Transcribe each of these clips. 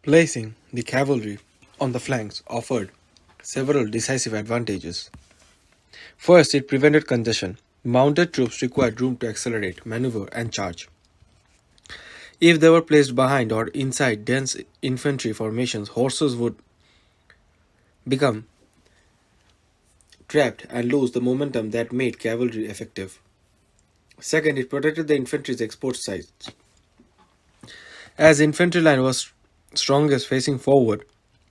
Placing the cavalry on the flanks offered several decisive advantages. First, it prevented congestion. Mounted troops required room to accelerate, maneuver, and charge. If they were placed behind or inside dense infantry formations, horses would become trapped and lose the momentum that made cavalry effective. Second, it protected the infantry's export sites. As infantry line was strongest facing forward,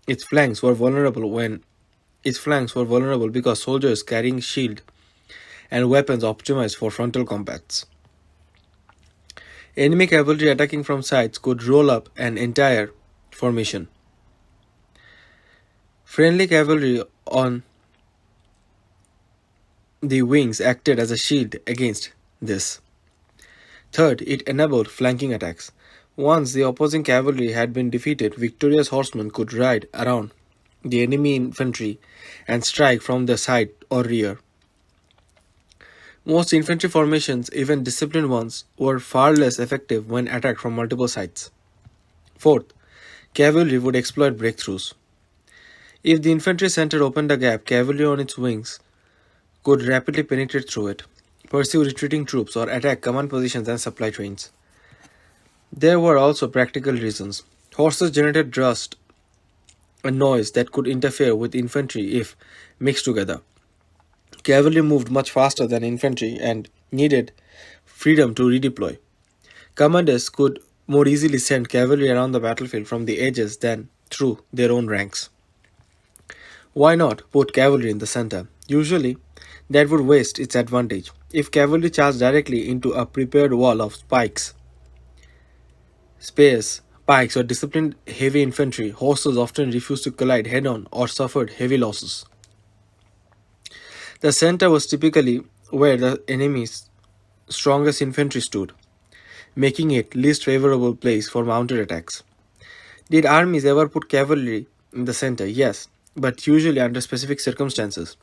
its flanks were vulnerable when its flanks were vulnerable because soldiers carrying shield and weapons optimized for frontal combats. Enemy cavalry attacking from sides could roll up an entire formation. Friendly cavalry on the wings acted as a shield against this. Third, it enabled flanking attacks. Once the opposing cavalry had been defeated, victorious horsemen could ride around the enemy infantry and strike from the side or rear. Most infantry formations, even disciplined ones, were far less effective when attacked from multiple sides. Fourth, cavalry would exploit breakthroughs. If the infantry center opened a gap, cavalry on its wings could rapidly penetrate through it, pursue retreating troops, or attack command positions and supply trains. There were also practical reasons. Horses generated dust, a noise that could interfere with infantry if mixed together. Cavalry moved much faster than infantry and needed freedom to redeploy. Commanders could more easily send cavalry around the battlefield from the edges than through their own ranks. Why not put cavalry in the center? Usually, that would waste its advantage. If cavalry charged directly into a prepared wall of spears, pikes, or disciplined heavy infantry, horses often refused to collide head on or suffered heavy losses. The center was typically where the enemy's strongest infantry stood, making it least favorable place for mounted attacks. Did armies ever put cavalry in the center? Yes, but usually under specific circumstances.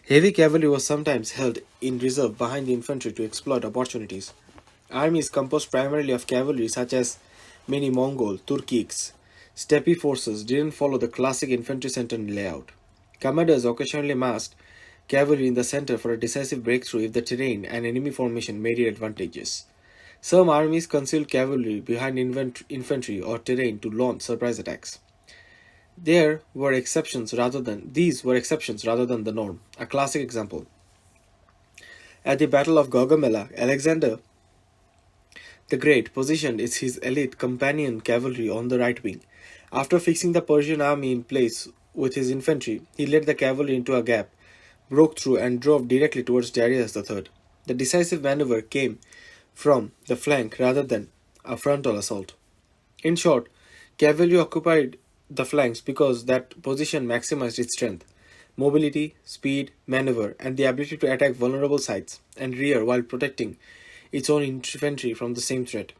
Heavy cavalry was sometimes held in reserve behind the infantry to exploit opportunities. Armies composed primarily of cavalry, such as many Mongol, Turkics, steppe forces, didn't follow the classic infantry center layout. Commanders occasionally massed cavalry in the center for a decisive breakthrough if the terrain and enemy formation made it advantageous. Some armies concealed cavalry behind infantry or terrain to launch surprise attacks. These were exceptions rather than the norm. A classic example. At the Battle of Gaugamela, Alexander the Great positioned his elite companion cavalry on the right wing. After fixing the Persian army in place with his infantry, he led the cavalry into a gap, broke through, and drove directly towards Darius III. The decisive maneuver came from the flank rather than a frontal assault. In short, cavalry occupied the flanks because that position maximized its strength, mobility, speed, maneuver, and the ability to attack vulnerable sites and rear while protecting its own infantry from the same threat.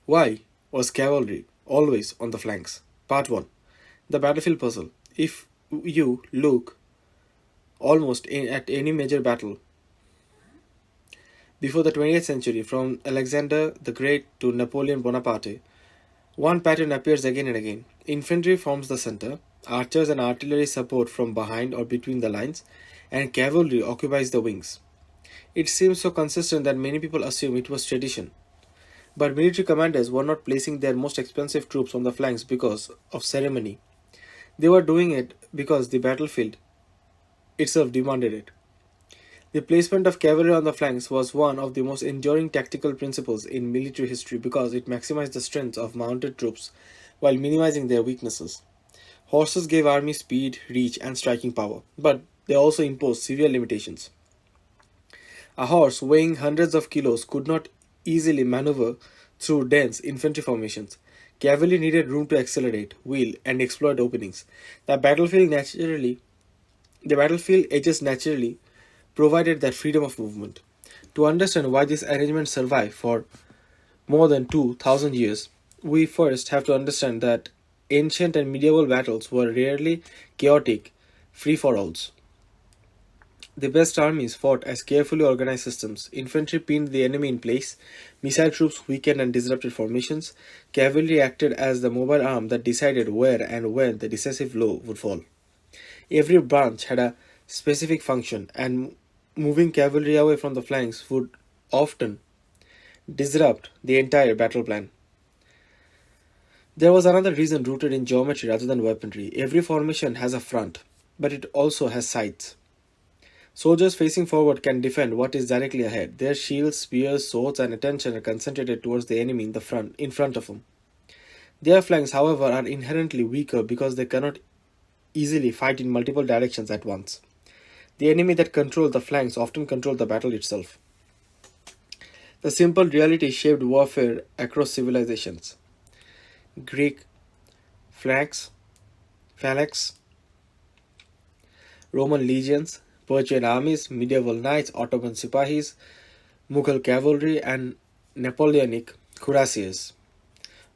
Why was cavalry always on the flanks? Part 1. The battlefield puzzle. If you look at any major battle before the 20th century, from Alexander the Great to Napoleon Bonaparte, one pattern appears again and again. Infantry forms the center, archers and artillery support from behind or between the lines, and cavalry occupies the wings. It seems so consistent that many people assume it was tradition. But military commanders were not placing their most expensive troops on the flanks because of ceremony. They were doing it because the battlefield itself demanded it. The placement of cavalry on the flanks was one of the most enduring tactical principles in military history because it maximized the strength of mounted troops while minimizing their weaknesses. Horses gave armies speed, reach, and striking power, but they also imposed severe limitations. A horse weighing hundreds of kilos could not easily maneuver through dense infantry formations. Cavalry needed room to accelerate, wheel, and exploit openings. The battlefield edges naturally provided that freedom of movement. To understand why this arrangement survived for more than 2,000 years, we first have to understand that ancient and medieval battles were rarely chaotic free for alls. The best armies fought as carefully organized systems. Infantry pinned the enemy in place, missile troops weakened and disrupted formations, cavalry acted as the mobile arm that decided where and when the decisive blow would fall. Every branch had a specific function, and moving cavalry away from the flanks would often disrupt the entire battle plan. There was another reason rooted in geometry rather than weaponry. Every formation has a front, but it also has sides. Soldiers facing forward can defend what is directly ahead. Their shields, spears, swords, and attention are concentrated towards the enemy in front of them. Their flanks, however, are inherently weaker because they cannot easily fight in multiple directions at once. The enemy that controlled the flanks often controlled the battle itself. The simple reality shaped warfare across civilizations. Greek phalanx, Roman legions, Persian armies, medieval knights, Ottoman sipahis, Mughal cavalry, and Napoleonic cuirassiers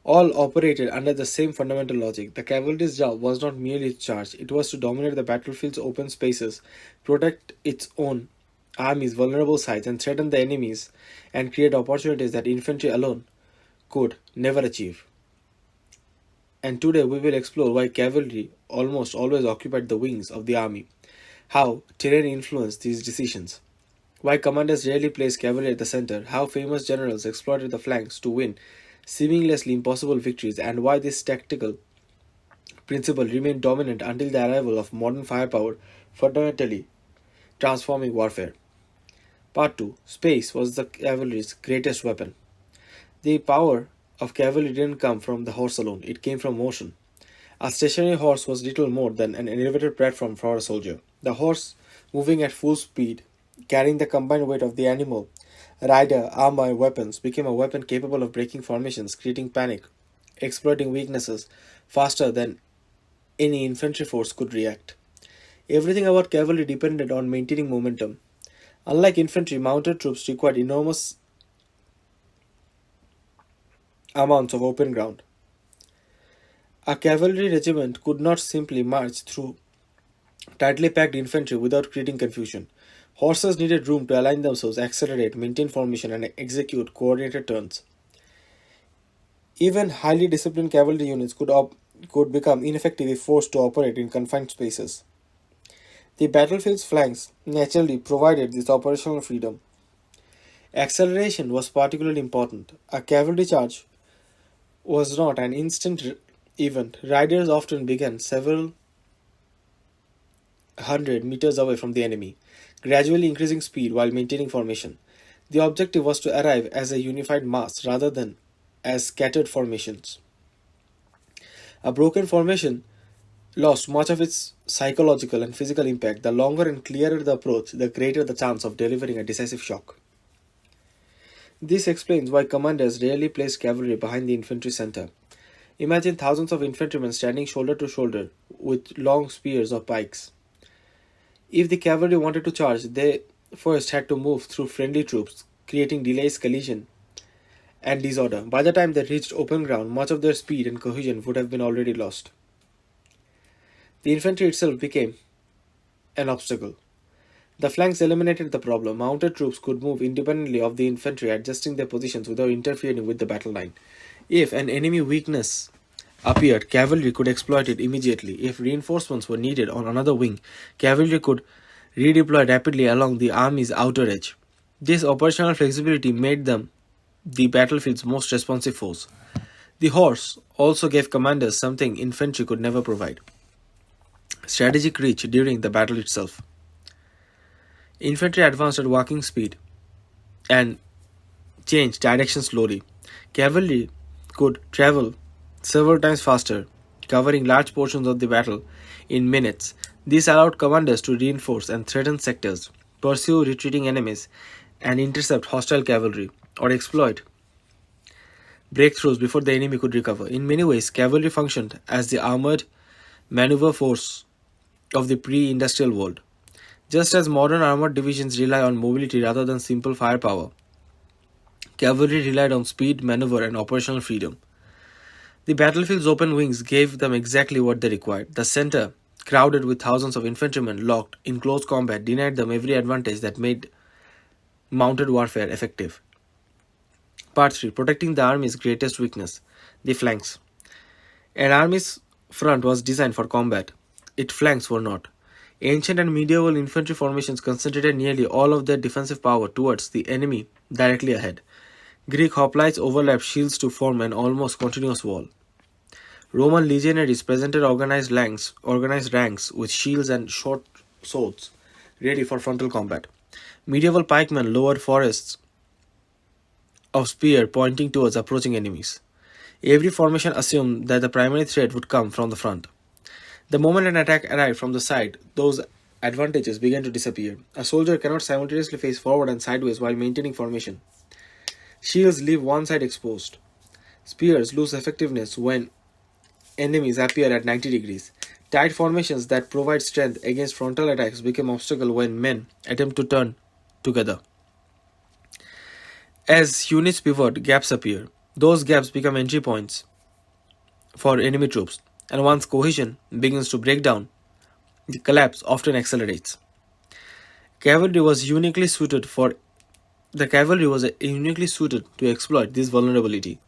all operated under the same fundamental logic. The cavalry's job was not merely to charge, it was to dominate the battlefield's open spaces, protect its own army's vulnerable sides, and threaten the enemies and create opportunities that infantry alone could never achieve. And today we will explore why cavalry almost always occupied the wings of the army, how terrain influenced these decisions, why commanders rarely placed cavalry at the center, how famous generals exploited the flanks to win seemingly impossible victories, and why this tactical principle remained dominant until the arrival of modern firepower, fundamentally transforming warfare. Part 2. Space was the cavalry's greatest weapon. The power of cavalry didn't come from the horse alone, it came from motion. A stationary horse was little more than an elevated platform for a soldier. The horse, moving at full speed, carrying the combined weight of the animal, rider, armor, and weapons, became a weapon capable of breaking formations, creating panic, exploiting weaknesses faster than any infantry force could react. Everything about cavalry depended on maintaining momentum. Unlike infantry, mounted troops required enormous amounts of open ground. A cavalry regiment could not simply march through tightly packed infantry without creating confusion. Horses needed room to align themselves, accelerate, maintain formation, and execute coordinated turns. Even highly disciplined cavalry units could become ineffective if forced to operate in confined spaces. The battlefield's flanks naturally provided this operational freedom. Acceleration was particularly important. A cavalry charge was not an instant event. Riders often began several hundred meters away from the enemy, gradually increasing speed while maintaining formation. The objective was to arrive as a unified mass rather than as scattered formations. A broken formation lost much of its psychological and physical impact. The longer and clearer the approach, the greater the chance of delivering a decisive shock. This explains why commanders rarely placed cavalry behind the infantry center. Imagine thousands of infantrymen standing shoulder to shoulder with long spears or pikes. If the cavalry wanted to charge, they first had to move through friendly troops, creating delays, collision, and disorder. By the time they reached open ground, much of their speed and cohesion would have been already lost. The infantry itself became an obstacle. The flanks eliminated the problem. Mounted troops could move independently of the infantry, adjusting their positions without interfering with the battle line. If an enemy weakness appeared, cavalry could exploit it immediately. If reinforcements were needed on another wing, cavalry could redeploy rapidly along the army's outer edge. This operational flexibility made them the battlefield's most responsive force. The horse also gave commanders something infantry could never provide: strategic reach during the battle itself. Infantry advanced at walking speed and changed direction slowly. Cavalry could travel several times faster, covering large portions of the battle in minutes. This allowed commanders to reinforce and threaten sectors, pursue retreating enemies, and intercept hostile cavalry, or exploit breakthroughs before the enemy could recover. In many ways, cavalry functioned as the armored maneuver force of the pre-industrial world. Just as modern armored divisions rely on mobility rather than simple firepower, cavalry relied on speed, maneuver, and operational freedom. The battlefield's open wings gave them exactly what they required. The center crowded with thousands of infantrymen locked in close combat, denied them every advantage that made mounted warfare effective. Part 3. Protecting the army's greatest weakness, the flanks. An army's front was designed for combat, its flanks were not. Ancient and medieval infantry formations concentrated nearly all of their defensive power towards the enemy directly ahead. Greek hoplites overlapped shields to form an almost continuous wall. Roman legionaries presented organized ranks with shields and short swords, ready for frontal combat. Medieval pikemen lowered forests of spear pointing towards approaching enemies. Every formation assumed that the primary threat would come from the front. The moment an attack arrived from the side, those advantages began to disappear. A soldier cannot simultaneously face forward and sideways while maintaining formation. Shields leave one side exposed. Spears lose effectiveness when enemies appear at 90 degrees. Tight formations that provide strength against frontal attacks become obstacle when men attempt to turn together. As units pivot, gaps appear. Those gaps become entry points for enemy troops, and once cohesion begins to break down, the collapse often accelerates. Cavalry was uniquely suited for the cavalry was uniquely suited to exploit this vulnerability.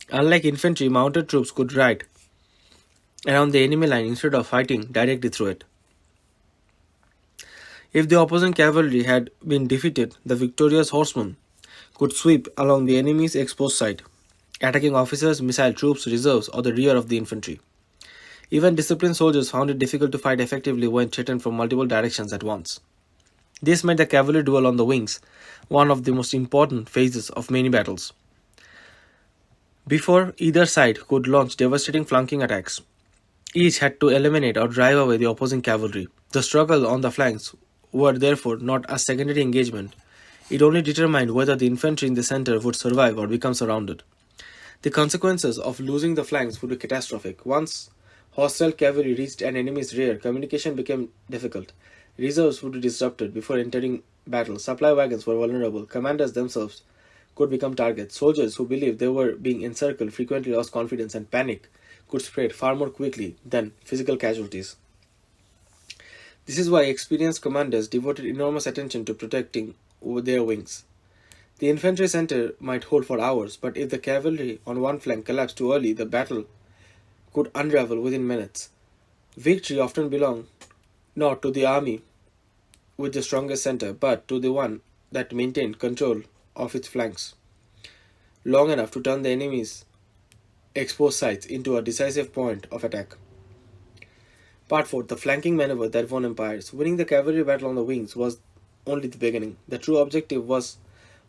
Unlike infantry, mounted troops could ride around the enemy line instead of fighting directly through it. If the opposing cavalry had been defeated, the victorious horsemen could sweep along the enemy's exposed side, attacking officers, missile troops, reserves, or the rear of the infantry. Even disciplined soldiers found it difficult to fight effectively when threatened from multiple directions at once. This made the cavalry duel on the wings one of the most important phases of many battles. Before either side could launch devastating flanking attacks, each had to eliminate or drive away the opposing cavalry. The struggle on the flanks were therefore not a secondary engagement. It only determined whether the infantry in the center would survive or become surrounded. The consequences of losing the flanks would be catastrophic. Once hostile cavalry reached an enemy's rear, communication became difficult. Reserves would be disrupted before entering battle. Supply wagons were vulnerable. Commanders themselves could become targets. Soldiers who believed they were being encircled frequently lost confidence, and panic could spread far more quickly than physical casualties. This is why experienced commanders devoted enormous attention to protecting their wings. The infantry center might hold for hours, but if the cavalry on one flank collapsed too early, the battle could unravel within minutes. Victory often belonged not to the army with the strongest center, but to the one that maintained control of its flanks long enough to turn the enemy's exposed sides into a decisive point of attack. Part 4. The flanking maneuver that won empires. Winning the cavalry battle on the wings was only the beginning. The true objective was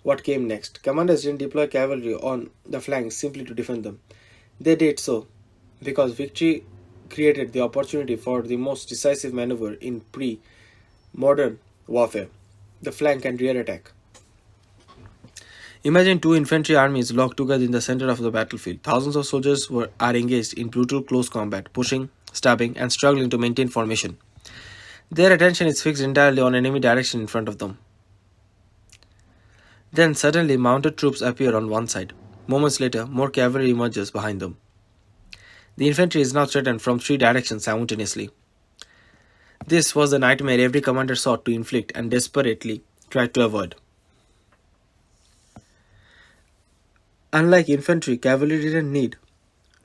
what came next. Commanders didn't deploy cavalry on the flanks simply to defend them. They did so because victory created the opportunity for the most decisive maneuver in pre-modern warfare, the flank and rear attack. Imagine two infantry armies locked together in the center of the battlefield. Thousands of soldiers are engaged in brutal close combat, pushing, stabbing, and struggling to maintain formation. Their attention is fixed entirely on enemy direction in front of them. Then suddenly mounted troops appear on one side. Moments later, more cavalry emerges behind them. The infantry is now threatened from three directions simultaneously. This was the nightmare every commander sought to inflict and desperately tried to avoid. Unlike infantry, cavalry didn't need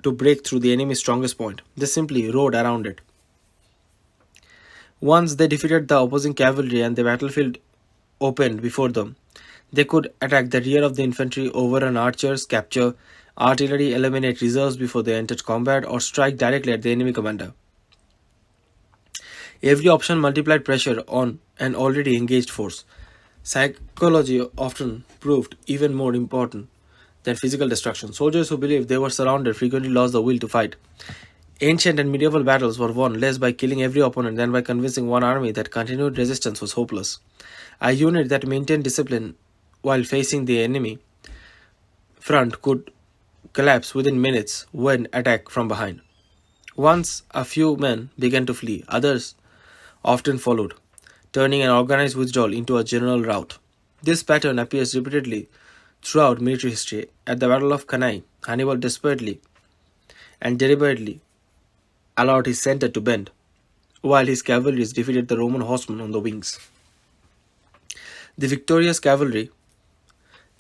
to break through the enemy's strongest point. They simply rode around it. Once they defeated the opposing cavalry and the battlefield opened before them, they could attack the rear of the infantry, overrun archers, capture artillery, eliminate reserves before they entered combat, or strike directly at the enemy commander. Every option multiplied pressure on an already engaged force. Psychology often proved even more important than physical destruction. Soldiers who believed they were surrounded frequently lost the will to fight. Ancient and medieval battles were won less by killing every opponent than by convincing one army that continued resistance was hopeless. A unit that maintained discipline while facing the enemy front could collapse within minutes when attacked from behind. Once a few men began to flee, others often followed, turning an organized withdrawal into a general rout. This pattern appears repeatedly throughout military history. At the Battle of Cannae, Hannibal desperately and deliberately allowed his center to bend. while his cavalry defeated the Roman horsemen on the wings. The victorious cavalry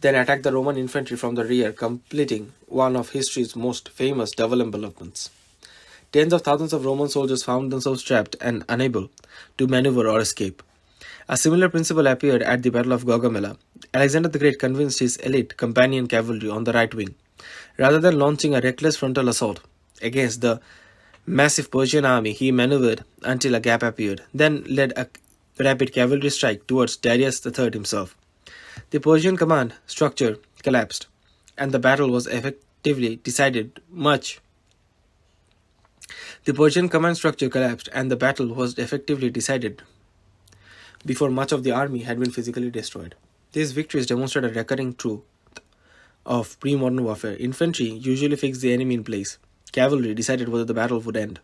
then attacked the Roman infantry from the rear, completing one of history's most famous double envelopments. Tens of thousands of Roman soldiers found themselves trapped and unable to maneuver or escape. A similar principle appeared at the Battle of Gaugamela. Alexander the Great convinced his elite companion cavalry on the right wing, rather than launching a reckless frontal assault against the massive Persian army, he maneuvered until a gap appeared, then led a rapid cavalry strike towards Darius III himself. The Persian command structure collapsed, and the battle was effectively decided much. The Persian command structure collapsed, and the battle was effectively decided before much of the army had been physically destroyed. These victories demonstrate a recurring truth of pre-modern warfare. Infantry usually fixed the enemy in place. Cavalry decided whether the battle would end.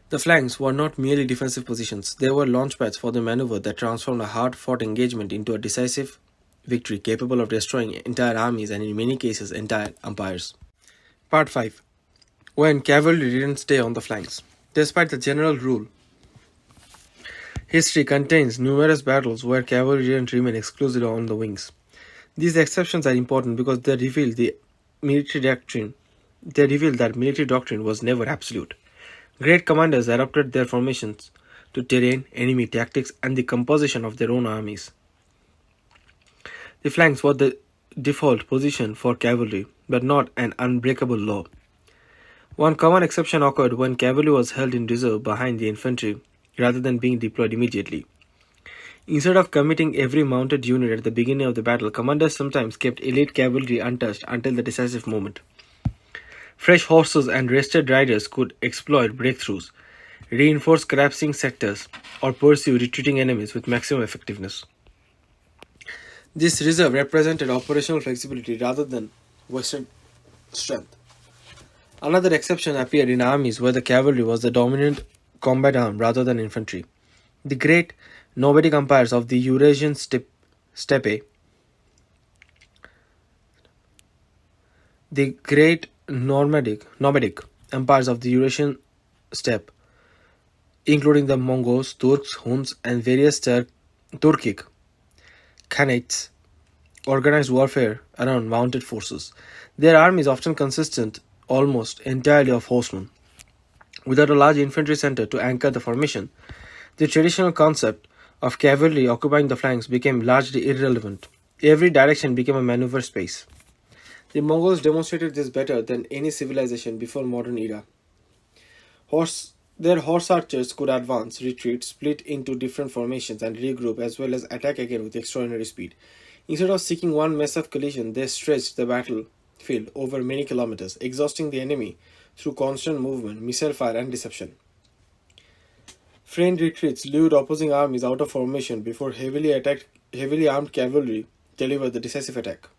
The flanks were not merely defensive positions, they were launchpads for the maneuver that transformed a hard-fought engagement into a decisive victory capable of destroying entire armies and in many cases entire empires. Part 5. When cavalry didn't stay on the flanks. Despite the general rule, history contains numerous battles where cavalry didn't remain exclusively on the wings. These exceptions are important because they reveal that military doctrine was never absolute. Great commanders adapted their formations to terrain, enemy tactics, and the composition of their own armies. The flanks were the default position for cavalry, but not an unbreakable law. One common exception occurred when cavalry was held in reserve behind the infantry rather than being deployed immediately. Instead of committing every mounted unit at the beginning of the battle, commanders sometimes kept elite cavalry untouched until the decisive moment. Fresh horses and rested riders could exploit breakthroughs, reinforce collapsing sectors, or pursue retreating enemies with maximum effectiveness. This reserve represented operational flexibility rather than vested strength. Another exception appeared in armies where the cavalry was the dominant combat arm rather than infantry. The great nomadic empires of the Eurasian steppe, the great nomadic empires of the Eurasian steppe, including the Mongols, Turks, Huns, and various Turkic Khanates, organized warfare around mounted forces. Their armies often consisted almost entirely of horsemen. Without a large infantry center to anchor the formation, the traditional concept of cavalry occupying the flanks became largely irrelevant. Every direction became a maneuver space. The Mongols demonstrated this better than any civilization before modern era. Their horse archers could advance, retreat, split into different formations, and regroup as well as attack again with extraordinary speed. Instead of seeking one massive collision, they stretched the battlefield over many kilometers, exhausting the enemy through constant movement, missile fire, and deception. Feigned retreats lured opposing armies out of formation before heavily armed cavalry delivered the decisive attack.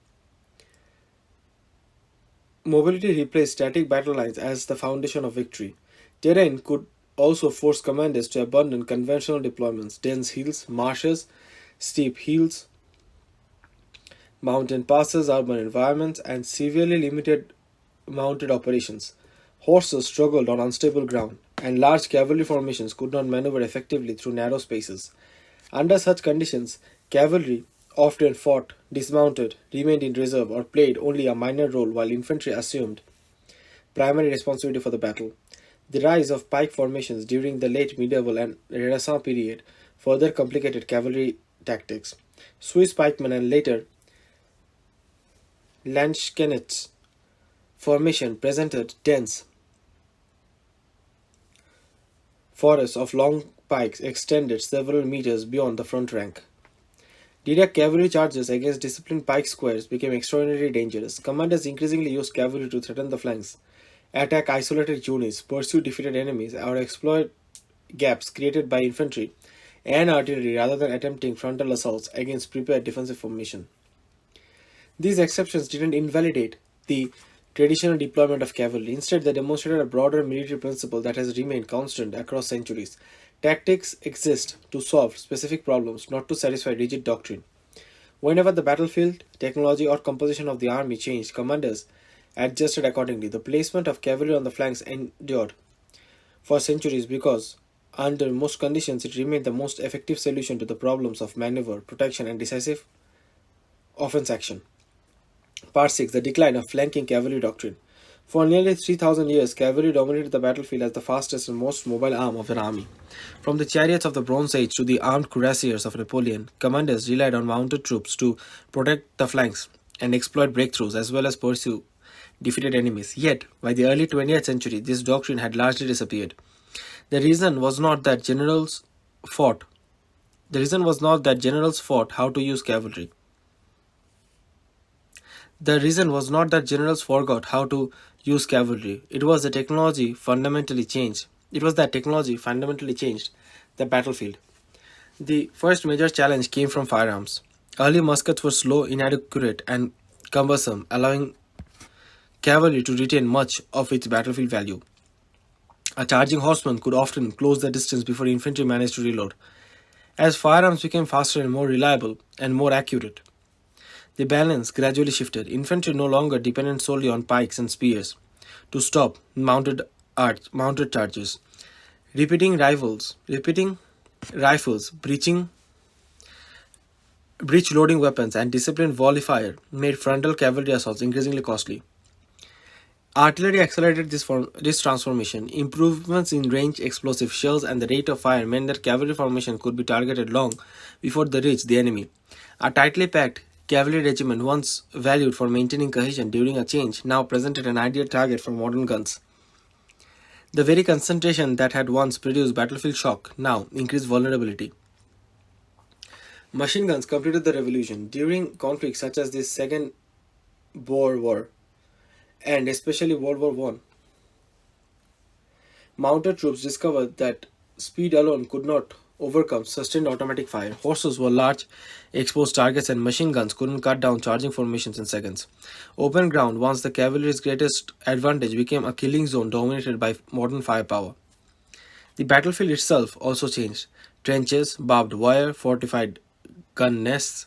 Mobility replaced static battle lines as the foundation of victory. Terrain could also force commanders to abandon conventional deployments, dense hills, marshes, steep hills, mountain passes, urban environments, and severely limited mounted operations. Horses struggled on unstable ground, and large cavalry formations could not maneuver effectively through narrow spaces. Under such conditions, cavalry often fought dismounted, remained in reserve, or played only a minor role while infantry assumed primary responsibility for the battle. The rise of pike formations during the late medieval and Renaissance period further complicated cavalry tactics. Swiss pikemen and later Landsknechts formation presented dense forests of long pikes extended several meters beyond the front rank. Direct cavalry charges against disciplined pike squares became extraordinarily dangerous. Commanders increasingly used cavalry to threaten the flanks, attack isolated units, pursue defeated enemies, or exploit gaps created by infantry and artillery rather than attempting frontal assaults against prepared defensive formation. These exceptions didn't invalidate the traditional deployment of cavalry. Instead, they demonstrated a broader military principle that has remained constant across centuries. Tactics exist to solve specific problems, not to satisfy rigid doctrine. Whenever the battlefield, technology, or composition of the army changed, commanders adjusted accordingly. The placement of cavalry on the flanks endured for centuries because, under most conditions, it remained the most effective solution to the problems of maneuver, protection, and decisive offense action. Part 6. The decline of flanking cavalry doctrine. For nearly 3,000 years, cavalry dominated the battlefield as the fastest and most mobile arm of an army. From the chariots of the Bronze Age to the armed cuirassiers of Napoleon, commanders relied on mounted troops to protect the flanks and exploit breakthroughs as well as pursue defeated enemies. Yet, by the early 20th century, this doctrine had largely disappeared. The reason was not that fought. The reason was not that generals fought how to use cavalry. The reason was not that generals forgot how to use cavalry. It was that technology fundamentally changed. It was that technology fundamentally changed the battlefield. The first major challenge came from firearms. Early muskets were slow, inadequate, and cumbersome, allowing cavalry to retain much of its battlefield value. A charging horseman could often close the distance before infantry managed to reload. As firearms became faster and more reliable and more accurate, the balance gradually shifted. Infantry no longer depended solely on pikes and spears to stop mounted charges. Repeating rifles, breech-loading weapons, and disciplined volley fire made frontal cavalry assaults increasingly costly. Artillery accelerated this transformation. Improvements in range, explosive shells, and the rate of fire meant that cavalry formation could be targeted long before they reached the enemy. A tightly packed cavalry regiment, once valued for maintaining cohesion during a change, now presented an ideal target for modern guns. The very concentration that had once produced battlefield shock now increased vulnerability. Machine guns completed the revolution. During conflicts such as the Second Boer War and especially World War I, mounted troops discovered that speed alone could not overcome sustained automatic fire. Horses were large, exposed targets, and machine guns couldn't cut down charging formations in seconds. Open ground, once the cavalry's greatest advantage, became a killing zone dominated by modern firepower. The battlefield itself also changed. Trenches, barbed wire, fortified gun nests,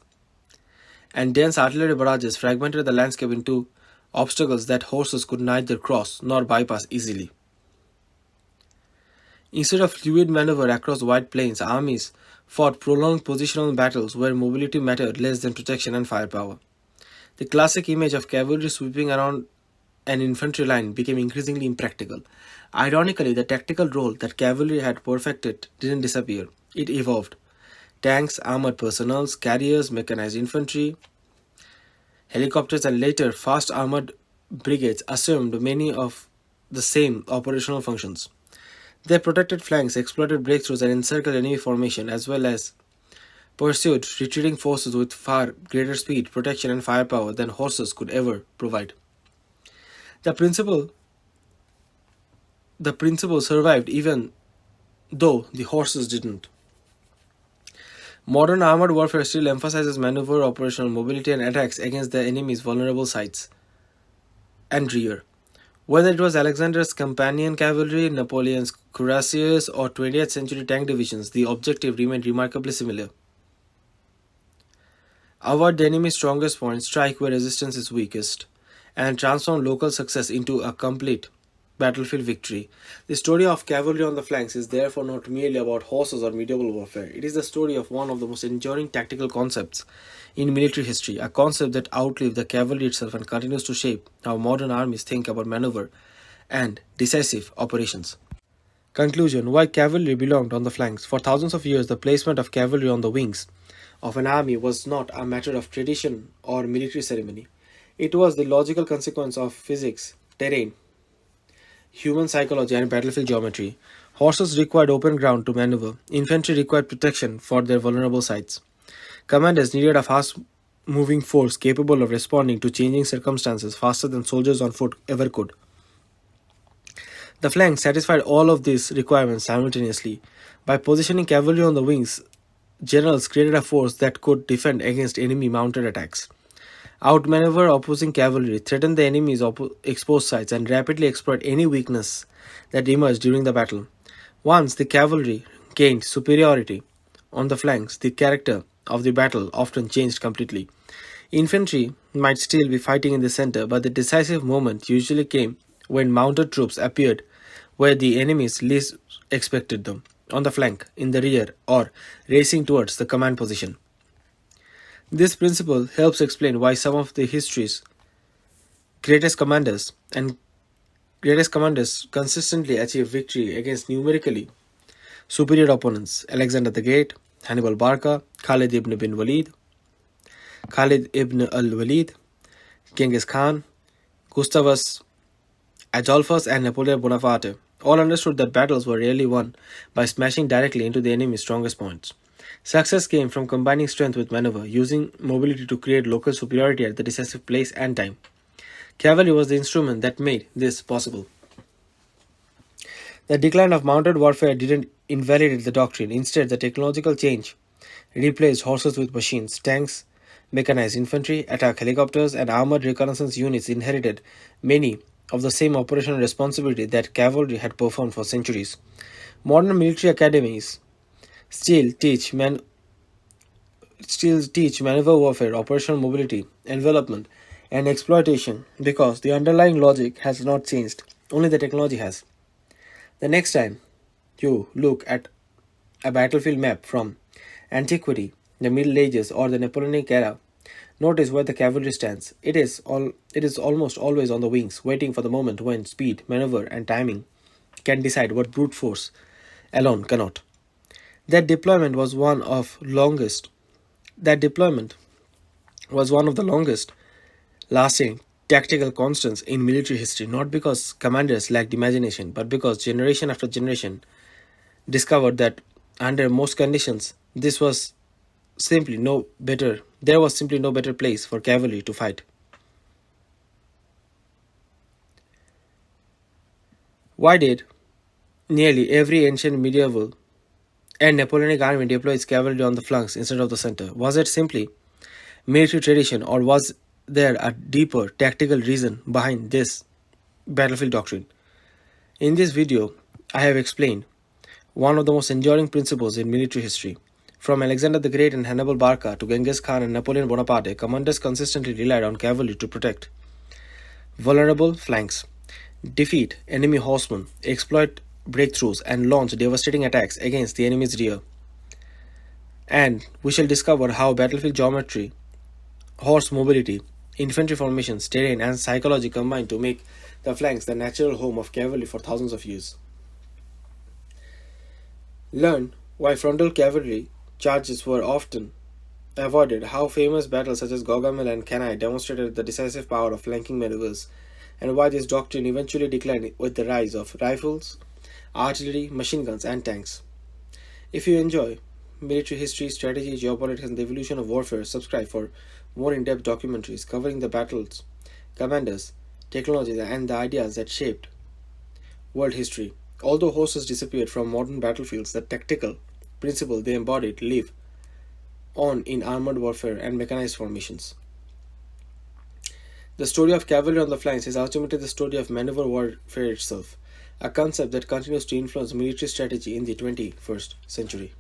and dense artillery barrages fragmented the landscape into obstacles that horses could neither cross nor bypass easily. Instead of fluid maneuver across wide plains, armies fought prolonged positional battles where mobility mattered less than protection and firepower. The classic image of cavalry sweeping around an infantry line became increasingly impractical. Ironically, the tactical role that cavalry had perfected didn't disappear, it evolved. Tanks, armored personnel, carriers, mechanized infantry, helicopters, and later fast armored brigades assumed many of the same operational functions. They protected flanks, exploited breakthroughs, and encircled enemy formation, as well as pursued retreating forces with far greater speed, protection, and firepower than horses could ever provide. The principle survived even though the horses didn't. Modern armored warfare still emphasizes maneuver, operational mobility, and attacks against the enemy's vulnerable sides and rear. Whether it was Alexander's companion cavalry, Napoleon's cuirassiers, or 20th century tank divisions, the objective remained remarkably similar. Avoid the enemy's strongest points, strike where resistance is weakest, and transform local success into a complete battlefield victory. The story of cavalry on the flanks is therefore not merely about horses or medieval warfare. It is the story of one of the most enduring tactical concepts in military history, a concept that outlived the cavalry itself and continues to shape how modern armies think about maneuver and decisive operations. Conclusion: why cavalry belonged on the flanks. For thousands of years, the placement of cavalry on the wings of an army was not a matter of tradition or military ceremony. It was the logical consequence of physics, terrain, human psychology, and battlefield geometry. Horses required open ground to maneuver. Infantry required protection for their vulnerable sites. Commanders needed a fast-moving force capable of responding to changing circumstances faster than soldiers on foot ever could. The flanks satisfied all of these requirements simultaneously. By positioning cavalry on the wings, generals created a force that could defend against enemy mounted attacks, outmaneuver opposing cavalry, threaten the enemy's exposed sites, and rapidly exploit any weakness that emerged during the battle. Once the cavalry gained superiority on the flanks, the character of the battle often changed completely. Infantry might still be fighting in the center, but the decisive moment usually came when mounted troops appeared where the enemies least expected them, on the flank, in the rear, or racing towards the command position. This principle helps explain why some of the history's greatest commanders and greatest commanders consistently achieve victory against numerically superior opponents: Alexander the Great, Hannibal Barca, Khalid ibn al-Walid, Genghis Khan, Gustavus Adolphus, and Napoleon Bonaparte all understood that battles were rarely won by smashing directly into the enemy's strongest points. Success came from combining strength with maneuver, using mobility to create local superiority at the decisive place and time. Cavalry was the instrument that made this possible. The decline of mounted warfare didn't invalidate the doctrine. Instead, the technological change replaced horses with machines, tanks, mechanized infantry, attack helicopters, and armored reconnaissance units inherited many of the same operational responsibility that cavalry had performed for centuries. Modern military academies still teach maneuver warfare, operational mobility, envelopment, and exploitation because the underlying logic has not changed, only the technology has. The next time you look at a battlefield map from antiquity, the Middle Ages, or the Napoleonic era, notice where the cavalry stands. It is almost always on the wings, waiting for the moment when speed, maneuver, and timing can decide what brute force alone cannot. That deployment was one of longest. That deployment was one of the longest lasting tactical constants in military history, not because commanders lacked imagination, but because generation after generation discovered that under most conditions there was simply no better place for cavalry to fight. Why did nearly every ancient medieval and Napoleonic army deploy its cavalry on the flanks instead of the center? Was it simply military tradition, or was there a deeper tactical reason behind this battlefield doctrine? In this video, I have explained one of the most enduring principles in military history. From Alexander the Great and Hannibal Barca to Genghis Khan and Napoleon Bonaparte, commanders consistently relied on cavalry to protect vulnerable flanks, defeat enemy horsemen, exploit breakthroughs, and launch devastating attacks against the enemy's rear. And we shall discover how battlefield geometry, horse mobility, infantry formations, terrain, and psychology combine to make the flanks the natural home of cavalry for thousands of years. Learn why frontal cavalry charges were often avoided, how famous battles such as Gaugamela and Cannae demonstrated the decisive power of flanking maneuvers, and why this doctrine eventually declined with the rise of rifles, artillery, machine guns, and tanks. If you enjoy military history, strategy, geopolitics, and the evolution of warfare, subscribe for more in-depth documentaries covering the battles, commanders, technologies, and the ideas that shaped world history. Although horses disappeared from modern battlefields, the tactical principle they embodied live on in armored warfare and mechanized formations. The story of cavalry on the flanks is ultimately the story of maneuver warfare itself, a concept that continues to influence military strategy in the 21st century.